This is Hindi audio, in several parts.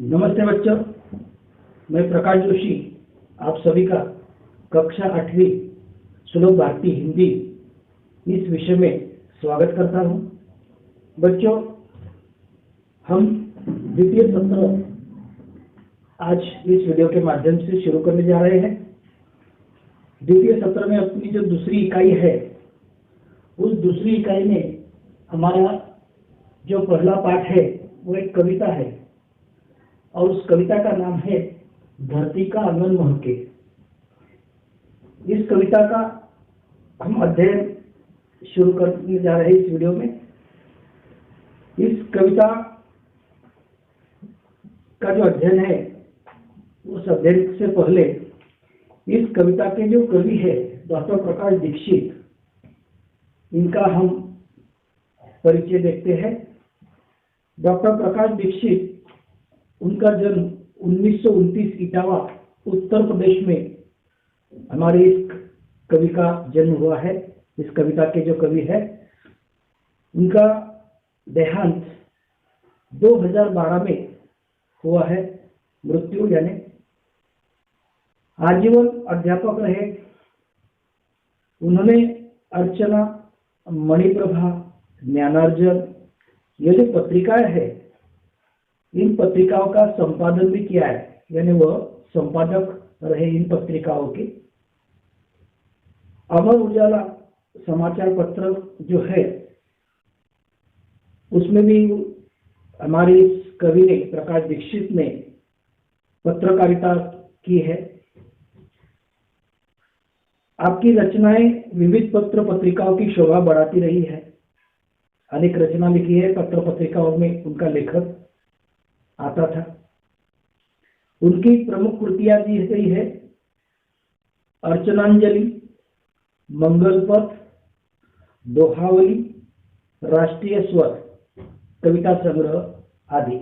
नमस्ते बच्चों, मैं प्रकाश जोशी आप सभी का कक्षा 8वीं सुलभ भारतीय हिंदी इस विषय में स्वागत करता हूं। बच्चों, हम द्वितीय सत्र आज इस वीडियो के माध्यम से शुरू करने जा रहे हैं। द्वितीय सत्र में अपनी जो दूसरी इकाई है, उस दूसरी इकाई में हमारा जो पहला पाठ है वो एक कविता है और उस कविता का नाम है धरती का आंगन महके। इस कविता का हम अध्ययन शुरू करने जा रहे हैं इस वीडियो में। इस कविता का जो अध्ययन है, उस अध्ययन से पहले इस कविता के जो कवि है डॉक्टर प्रकाश दीक्षित, इनका हम परिचय देखते हैं। डॉक्टर प्रकाश दीक्षित, उनका जन्म 1929 इटावा उत्तर प्रदेश में हमारे इस कवि का जन्म हुआ है। इस कविता के जो कवि है, उनका देहांत 2012 में हुआ है। मृत्यु यानी आजीवन अध्यापक रहे। उन्होंने अर्चना, मणिप्रभा, ज्ञानार्जन, ये जो पत्रिकाएं हैं, इन पत्रिकाओं का संपादन भी किया है, यानी वह संपादक रहे इन पत्रिकाओं के। अमर उजाला समाचार पत्र जो है, उसमें भी हमारे इस कवि ने, प्रकाश दीक्षित ने पत्रकारिता की है। आपकी रचनाएं विविध पत्र पत्रिकाओं की शोभा बढ़ाती रही है। अनेक रचना लिखी है, पत्र पत्रिकाओं में उनका लेखक आता था। उनकी प्रमुख कृतियां दी गई है अर्चनांजलि, मंगलपथ, दोहावली, राष्ट्रीय स्वर, कविता संग्रह आदि।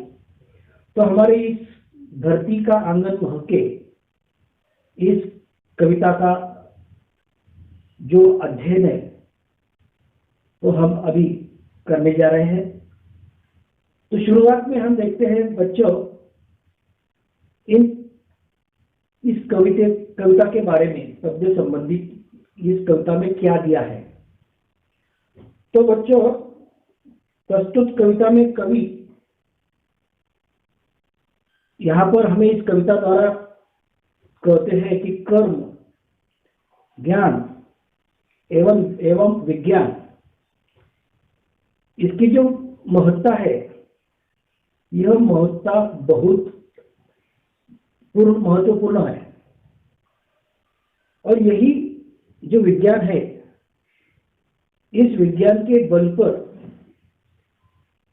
तो हमारे इस धरती का आंगन महके, इस कविता का जो अध्ययन है वो हम अभी करने जा रहे हैं। तो शुरुआत में हम देखते हैं बच्चों, इस कविता के बारे में, पद्य संबंधित इस कविता में क्या दिया है। तो बच्चों, प्रस्तुत कविता में कवि यहाँ पर हमें इस कविता द्वारा कहते हैं कि कर्म, ज्ञान एवं विज्ञान, इसकी जो महत्ता है, यह महत्ता बहुत महत्वपूर्ण है। और यही जो विज्ञान है, इस विज्ञान के बल पर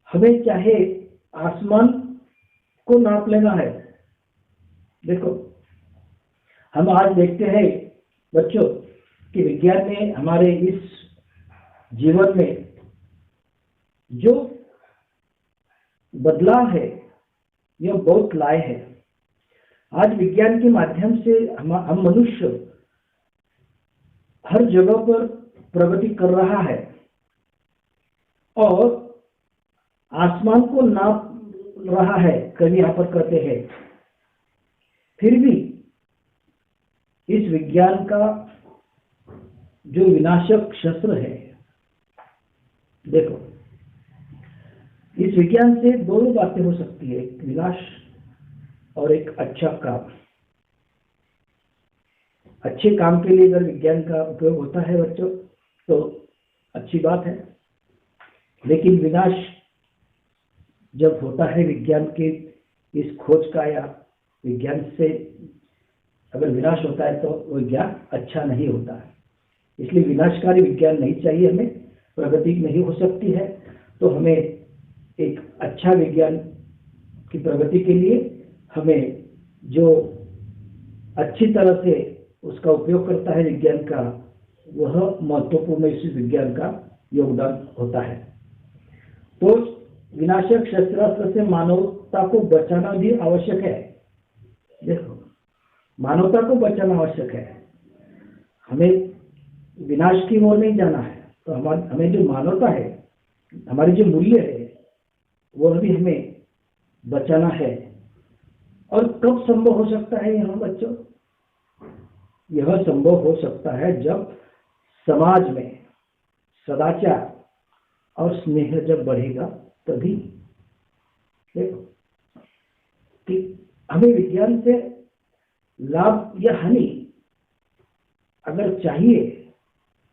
हमें चाहे आसमान को नाप लेना है। देखो, हम आज देखते हैं बच्चों कि विज्ञान ने हमारे इस जीवन में जो बदलाव है, यह बहुत लाए है। आज विज्ञान के माध्यम से हम मनुष्य हर जगह पर प्रगति कर रहा है और आसमान को नाप रहा है, कवि यहाँ पर कहते हैं। फिर भी इस विज्ञान का जो विनाशक शस्त्र है, देखो, इस विज्ञान से दोनों बातें हो सकती है, एक विनाश और एक अच्छा काम। अच्छे काम के लिए अगर विज्ञान का उपयोग होता है बच्चों, तो अच्छी बात है। लेकिन विनाश जब होता है विज्ञान के इस खोज का, या विज्ञान से अगर विनाश होता है, तो विज्ञान अच्छा नहीं होता है। इसलिए विनाशकारी विज्ञान नहीं चाहिए हमें, प्रगति नहीं हो सकती है। तो हमें एक अच्छा विज्ञान की प्रगति के लिए हमें जो अच्छी तरह से उसका उपयोग करता है विज्ञान का, वह महत्वपूर्ण इस विज्ञान का योगदान होता है। तो विनाशक शस्त्रास्त्र से मानवता को बचाना भी आवश्यक है। देखो, मानवता को बचाना आवश्यक है, हमें विनाश की ओर नहीं जाना है। तो हमें जो मानवता है, हमारी जो मूल्य है, वह भी हमें बचाना है। और कब संभव हो सकता है यहाँ बच्चों? यह संभव हो सकता है जब समाज में सदाचार और स्नेह जब बढ़ेगा, तभी। देखो कि हमें विज्ञान से लाभ या हानि अगर चाहिए,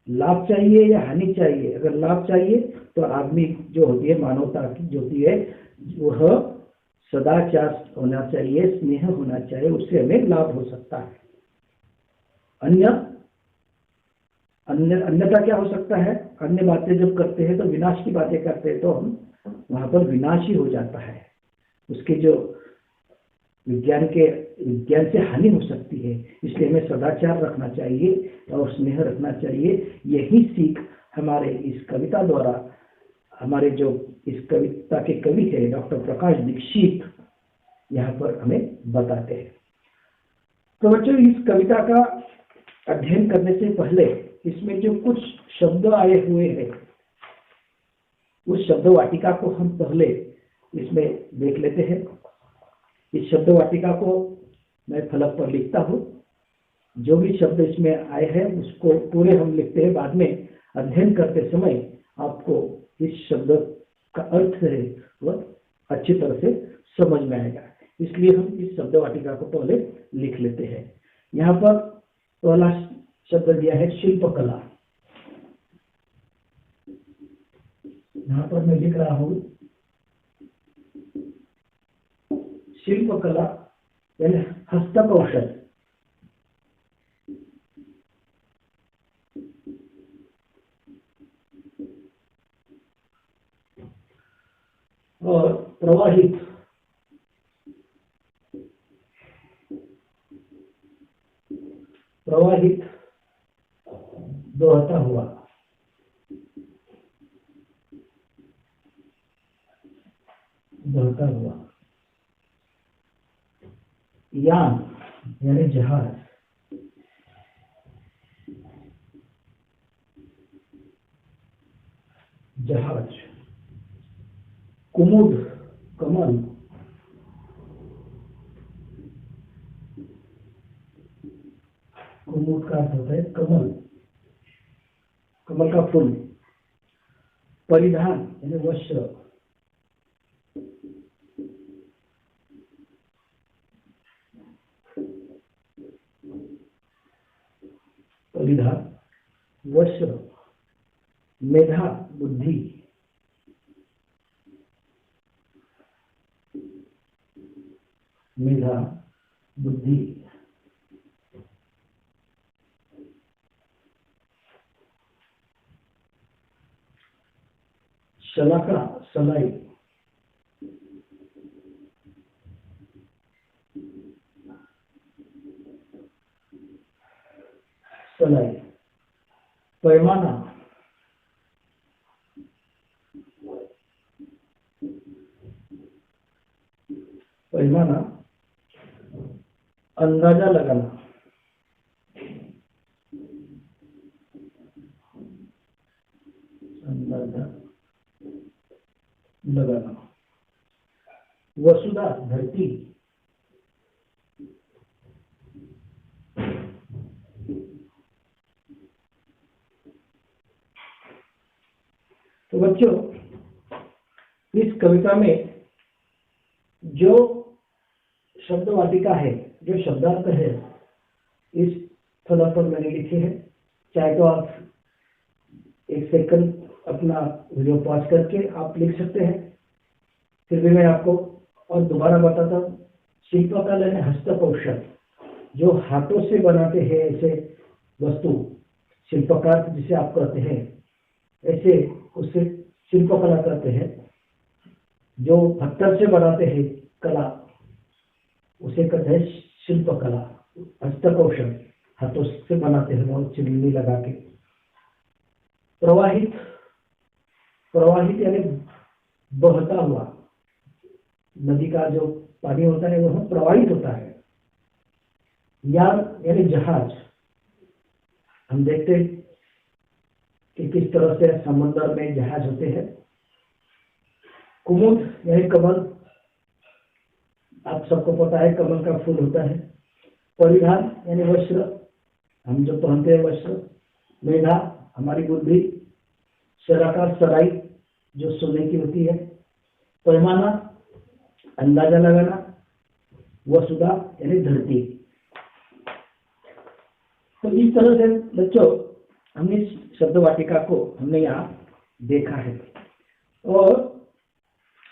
लाभ चाहिए या हानि चाहिए। अगर लाभ चाहिए तो आदमी जो होती है, मानवता की जो होती है, वह सदाचार होना चाहिए, स्नेह होना चाहिए, उससे हमें लाभ हो सकता है। अन्यथा क्या हो सकता है? अन्य बातें जब करते हैं तो विनाश की बातें करते हैं, तो हम वहां पर विनाश ही हो जाता है। उसके जो विज्ञान से हानि हो सकती है। इसलिए हमें सदाचार रखना चाहिए और स्नेह रखना चाहिए। यही सीख हमारे इस कविता द्वारा, हमारे जो इस कविता के कवि है डॉक्टर प्रकाश दीक्षित, यहाँ पर हमें बताते हैं। तो बच्चों, इस कविता का अध्ययन करने से पहले इसमें जो कुछ शब्द आए हुए हैं, उस शब्द वाटिका को हम पहले इसमें देख लेते हैं। इस शब्द वाटिका को मैं फलक पर लिखता हूँ। जो भी शब्द इसमें आए हैं उसको पूरे हम लिखते हैं। बाद में अध्ययन करते समय आपको इस शब्द का अर्थ है वह अच्छी तरह से समझ में आएगा। इसलिए हम इस शब्द वाटिका को पहले लिख लेते हैं। यहाँ पर पहला शब्द दिया है शिल्पकला। यहाँ पर मैं लिख रहा हूँ शिल्पकला यानी हस्तकौशल। और प्रवाहित, बहता हुआ। यान यानी जहाज। कुमुद, कमल। कुमुद का अर्थ होता है कमल, कमल का फूल। परिधान यानी वस्त्र। परिधान, वस्त्र। मेधा, बुद्धि। मेधा, बुद्धि। शलाका, सलाई। सलाई। पैमाना, अंदाजा लगाना। वसुधा, धरती। तो बच्चों, इस कविता में जो शब्द वाटिका है, जो शब्दार्थ है, इस फलक पर मैंने लिखे हैं। चाहे तो आप 1 सेकंड अपना वीडियो पॉज करके आप लिख सकते हैं। फिर भी मैं आपको और दोबारा बताता हूँ। शिल्पकला है हस्तकौशल, जो हाथों से बनाते हैं ऐसे वस्तु, शिल्पकार जिसे आप कहते हैं, ऐसे उससे शिल्पकला कहते हैं। जो पत्थर से बनाते हैं कला, उसे कहते हैं शिल्पकला। हस्तकौशल, हाथों से बनाते हैं वो चिमनी लगा के। प्रवाहित, यानी बहता हुआ। नदी का जो पानी होता है वह प्रवाहित होता है। यान यानी जहाज। हम देखते हैं कि किस तरह से समुद्र में जहाज होते हैं। कुमुद यानी कमल। आप सबको पता है कमल का फूल होता है। परिधान यानी वस्त्र, हम जो पहनते हैं वस्त्र। मेधा हमारी बुद्धि। सराका सराई जो सोने की होती है। पैमाना अंदाजा लगाना। वसुधा यानी धरती। तो इस तरह से बच्चों हमने इस शब्द वाटिका को हमने यहाँ देखा है और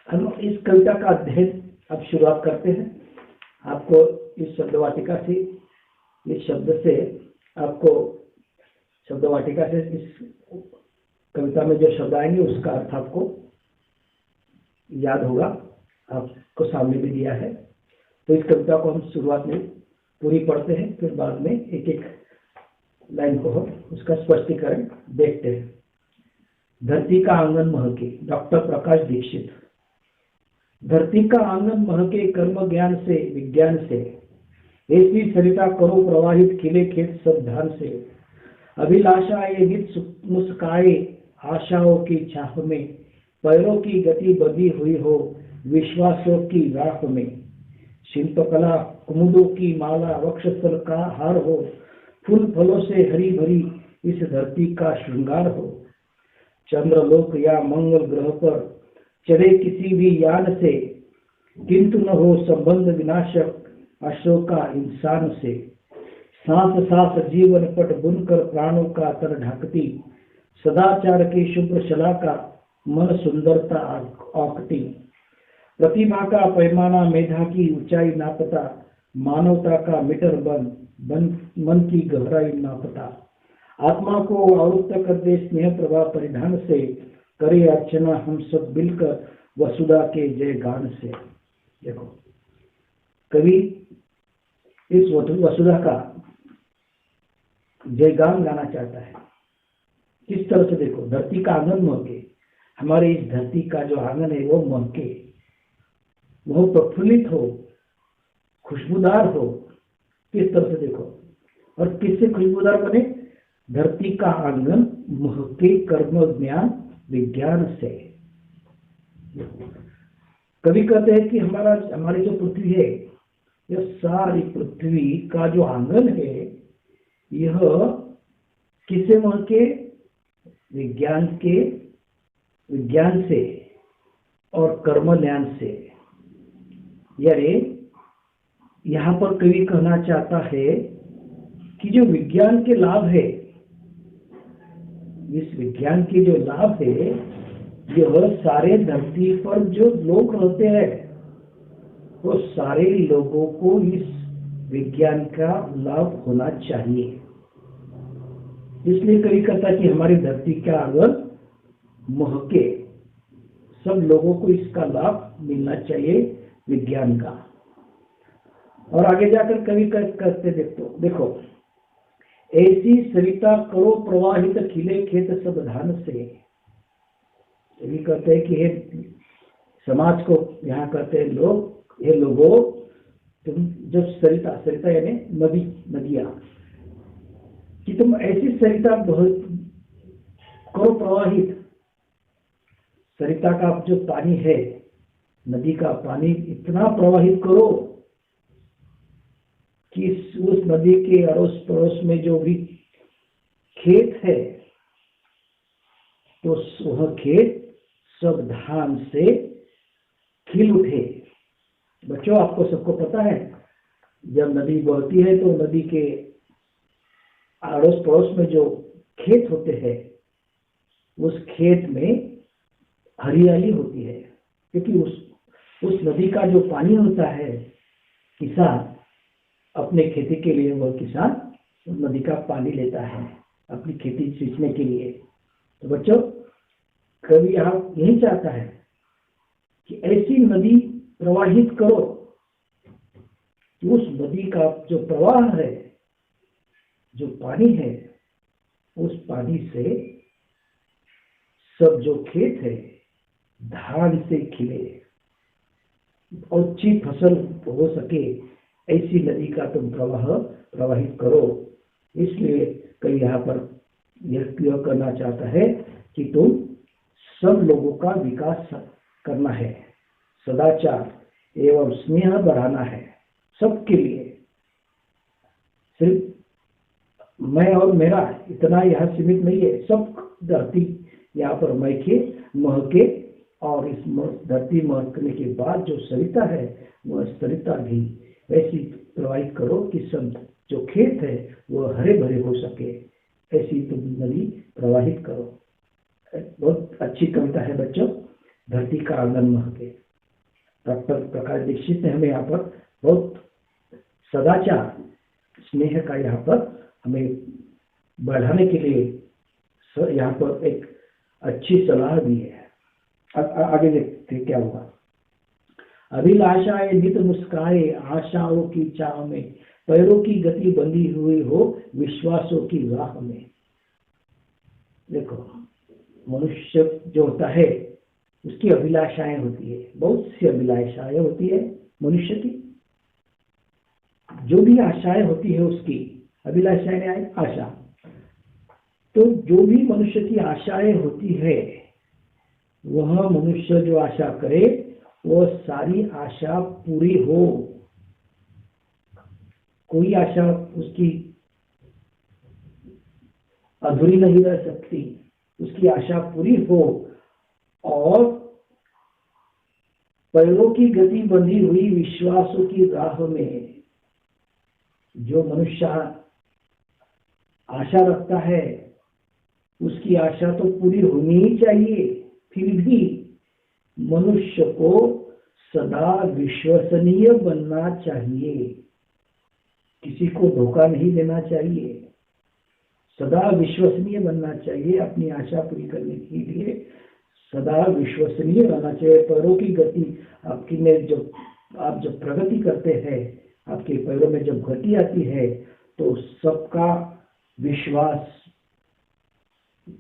हम इस कविता का अध्ययन अब शुरुआत करते हैं। आपको इस शब्द वाटिका से, इस शब्द से आपको शब्द वाटिका से इस कविता में जो शब्द आएंगे उसका अर्थ आपको याद होगा, आपको सामने भी दिया है। तो इस कविता को हम शुरुआत में पूरी पढ़ते हैं, फिर बाद में एक एक लाइन को हम उसका स्पष्टीकरण देखते हैं। धरती का आंगन महके, डॉक्टर प्रकाश दीक्षित। धरती का आंगन महके कर्म ज्ञान से विज्ञान से, ऐसी सरिता करो प्रवाहित खिले खेत सब धान से। अभिलाषा ये नित मुस्काए आशाओं की चाह में, पैरों की गति बधी हुई हो विश्वासों की राह में। शिल्पकला कुमुदों की माला वक्षस्थल का हार हो, फूल फलों से हरी भरी इस धरती का श्रृंगार हो। चंद्रलोक या मंगल ग्रह पर चले किसी भी यान से, किंतु न हो संबंध विनाशक अशोक का इंसान से। सांस सांस जीवन पट बुनकर प्राणों का तर ढकती, सदाचार की शुभ्र शलाका मन सुंदरता औकती। प्रतिभा का पैमाना मेधा की ऊंचाई नापता, मानवता का मीटर मन की गहराई नापता। आत्मा को आवृत्त कर दे स्नेह प्रभा परिधान से, करे अर्चना हम सब मिलकर वसुधा के जय गान से। देखो कवि इस वसुधा का जय गान गाना चाहता है। किस तरह से? देखो, धरती का आंगन महके, हमारे इस धरती का जो आंगन है वो महके, वो प्रफुल्लित हो, खुशबूदार हो। किस तरह से? देखो, और किससे खुशबूदार बने? धरती का आंगन महके कर्म ज्ञान विज्ञान से। कवि कहते हैं कि हमारी जो पृथ्वी है, यह सारी पृथ्वी का जो आंगन है, यह किससे महके? विज्ञान से और कर्म ज्ञान से। यानी यहाँ पर कवि कहना चाहता है कि जो विज्ञान के लाभ है, इस विज्ञान के जो लाभ है, यह सारे धरती पर जो लोग रहते हैं, वो सारे लोगों को इस विज्ञान का लाभ होना चाहिए। इसलिए कवि कहता है कि हमारी धरती का आंगन महके, सब लोगों को इसका लाभ मिलना चाहिए विज्ञान का। और आगे जाकर कवि कहते देखो, ऐसी सरिता करो प्रवाहित खिले खेत सब धान से। कवि कहते हैं कि हे समाज को, यहाँ कहते हैं लोग, ये लोगों, तुम जब सरिता यानी नदियां, कि तुम ऐसी सरिता करो प्रवाहित। सरिता का जो पानी है, नदी का पानी इतना प्रवाहित करो कि उस नदी के अड़ोस पड़ोस में जो भी खेत है, तो वह खेत सब धान से खिल उठे। बच्चों, आपको सबको पता है, जब नदी बहती है तो नदी के अड़ोस पड़ोस में जो खेत होते हैं, उस खेत में हरियाली होती है, क्योंकि उस नदी का जो पानी होता है, किसान अपने खेती के लिए, वह किसान उस नदी का पानी लेता है अपनी खेती सींचने के लिए। तो बच्चों, कवि यहाँ यही चाहता है कि ऐसी नदी प्रवाहित करो कि उस नदी का जो प्रवाह है, जो पानी है, उस पानी से सब जो खेत है धान से खिले, अच्छी फसल हो सके, ऐसी नदी का तुम प्रवाहित करो। इसलिए कई यहाँ पर यह करना चाहता है कि तुम सब लोगों का विकास करना है। सदाचार एवं स्नेह बढ़ाना है सबके लिए। सिर्फ मैं और मेरा इतना यहाँ सीमित नहीं है, सब धरती यहाँ पर महके महके, और इस धरती महकने के बाद जो सरिता है वह सरिता भी ऐसी प्रवाहित करो कि सब जो खेत है वह हरे भरे हो सके, ऐसी तुम नदी प्रवाहित करो। बहुत अच्छी कविता है बच्चों, धरती का आंगन महके। डॉक्टर प्रकाश दीक्षित ने हमें यहाँ पर बहुत सदाचार स्नेह का यहाँ पर हमें बढ़ाने के लिए यहाँ पर एक अच्छी सलाह दी है। आगे देखते क्या हुआ। अभिलाषाएं नित मुस्काए आशाओं की चाह में, पैरों की गति बंधी हुई हो विश्वासों की राह में। देखो, मनुष्य जो होता है उसकी अभिलाषाएं होती है, बहुत सी अभिलाषाएं होती है मनुष्य की। जो भी आशाएं होती है उसकी अभिलाषाएं आशा, तो जो भी मनुष्य की आशाएं होती है वह मनुष्य जो आशा करे वह सारी आशा पूरी हो। कोई आशा उसकी अधूरी नहीं रह सकती, उसकी आशा पूरी हो। और पैरों की गति बंधी हुई विश्वासों की राह में, जो मनुष्य आशा रखता है उसकी आशा तो पूरी होनी ही चाहिए। फिर भी मनुष्य को सदा विश्वसनीय बनना चाहिए, किसी को धोखा नहीं देना चाहिए, सदा विश्वसनीय बनना चाहिए। अपनी आशा पूरी करने के लिए सदा विश्वसनीय रहना चाहिए। पैरों की गति आपकी में जब आप जब प्रगति करते हैं, आपके पैरों में जब गति आती है तो सबका विश्वास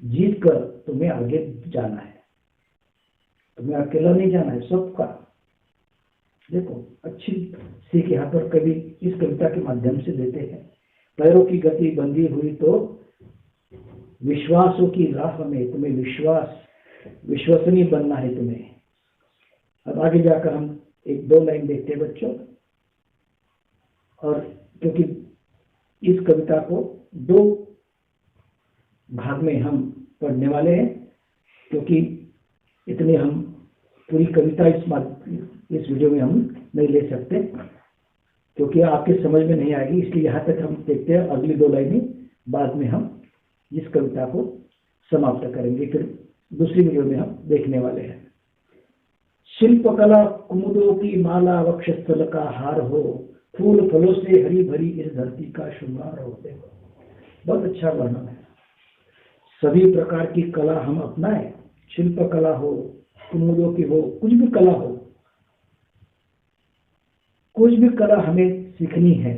जीत कर तुम्हें आगे जाना है, तुम्हें अकेला नहीं जाना है, सबका। देखो, अच्छी सीख यहाँ पर कवि इस कविता के माध्यम से देते हैं। पैरों की गति बंधी हुई तो विश्वासों की राह में, तुम्हें विश्वसनीय बनना है तुम्हें। अब आगे जाकर हम एक दो लाइन देखते हैं बच्चों, और क्योंकि इस कविता को दो भाग में हम पढ़ने वाले हैं, क्योंकि इतनी हम पूरी कविता इस वीडियो में हम नहीं ले सकते, क्योंकि आपके समझ में नहीं आएगी। इसलिए यहाँ तक हम देखते हैं, अगली दो लाइनें बाद में हम इस कविता को समाप्त करेंगे, फिर दूसरी वीडियो में हम देखने वाले हैं। शिल्पकला कुमुदों की माला वक्षस्थल का हार हो, फूल फलों से हरी भरी इस धरती का श्रृंगार हो। देखो, बहुत अच्छा वर्णन है। सभी प्रकार की कला हम अपनाएं, शिल्प कला हो, कुमुदों की हो, कुछ भी कला हो, कुछ भी कला हमें सीखनी है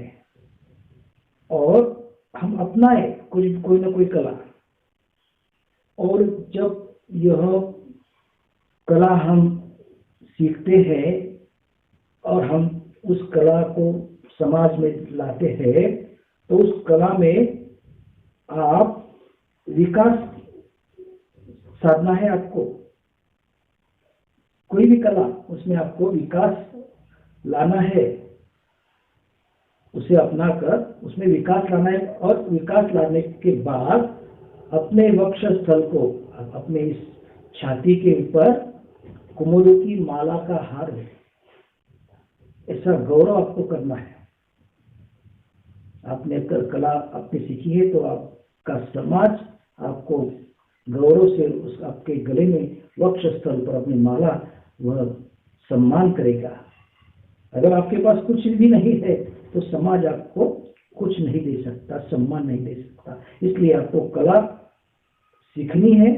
और हम अपनाएं कोई ना कोई कला। और जब यह कला हम सीखते हैं और हम उस कला को समाज में लाते हैं, तो उस कला में आप विकास साधना है। आपको कोई भी कला, उसमें आपको विकास लाना है, उसे अपनाकर उसमें विकास लाना है। और विकास लाने के बाद अपने वक्षस्थल को, अपने इस छाती के ऊपर कुमुदों की माला का हार है, ऐसा गौरव आपको करना है। आपने कला आपने सीखी है तो आपका समाज आपको गौरव से उस आपके गले में वक्षस्थल पर अपनी माला वह सम्मान करेगा। अगर आपके पास कुछ भी नहीं है तो समाज आपको कुछ नहीं दे सकता, सम्मान नहीं दे सकता। इसलिए आपको कला सीखनी है,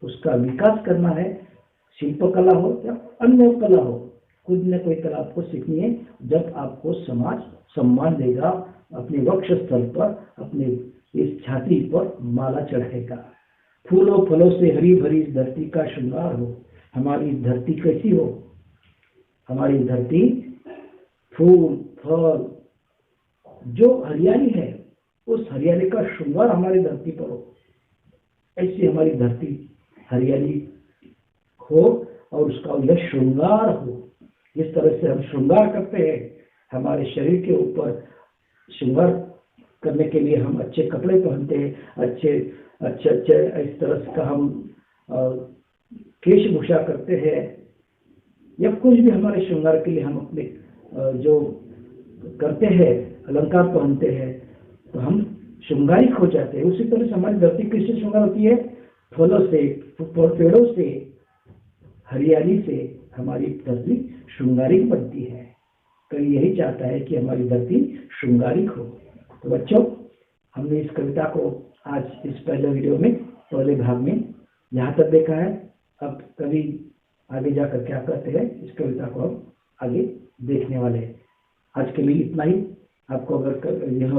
उसका विकास करना है। शिल्प कला हो या अन्य कला हो, कुछ न कोई कला आपको सीखनी है। जब आपको समाज सम्मान देगा, अपने वक्षस्थल पर, अपने इस छाती पर माला चढ़ाएगा। फूलों फलों से हरी भरी इस धरती का श्रृंगार हो। हमारी धरती कैसी हो? हमारी धरती फूल फल जो हरियाली है, उस हरियाली का श्रृंगार हमारी धरती पर हो। ऐसी हमारी धरती हरियाली हो और उसका यह श्रृंगार हो, जिस तरह से हम श्रृंगार करते हैं, हमारे शरीर के ऊपर श्रृंगार करने के लिए हम अच्छे कपड़े पहनते हैं, अच्छे अच्छे अच्छे इस तरह का हम वेशभूषा करते हैं, या कुछ भी हमारे श्रृंगार के लिए हम अपने जो करते हैं, अलंकार पहनते हैं, तो हम श्रृंगारिक हो जाते हैं। उसी तरह से हमारी धरती किससे श्रृंगार होती है? फलों से, पेड़ों से, हरियाली से हमारी धरती श्रृंगारिक बनती है। तो यही चाहता है कि हमारी धरती श्रृंगारिक हो। तो बच्चों, हमने इस कविता को आज इस पहले वीडियो में, पहले भाग में यहाँ तक देखा है। अब कभी आगे जाकर क्या करते हैं, इस कविता को हम आगे देखने वाले हैं। आज के लिए इतना ही। आपको अगर यह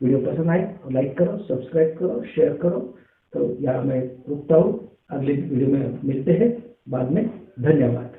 वीडियो पसंद आए तो लाइक करो, सब्सक्राइब करो, शेयर करो। तो यहाँ मैं रुकता हूँ, अगले वीडियो में मिलते हैं बाद में। धन्यवाद।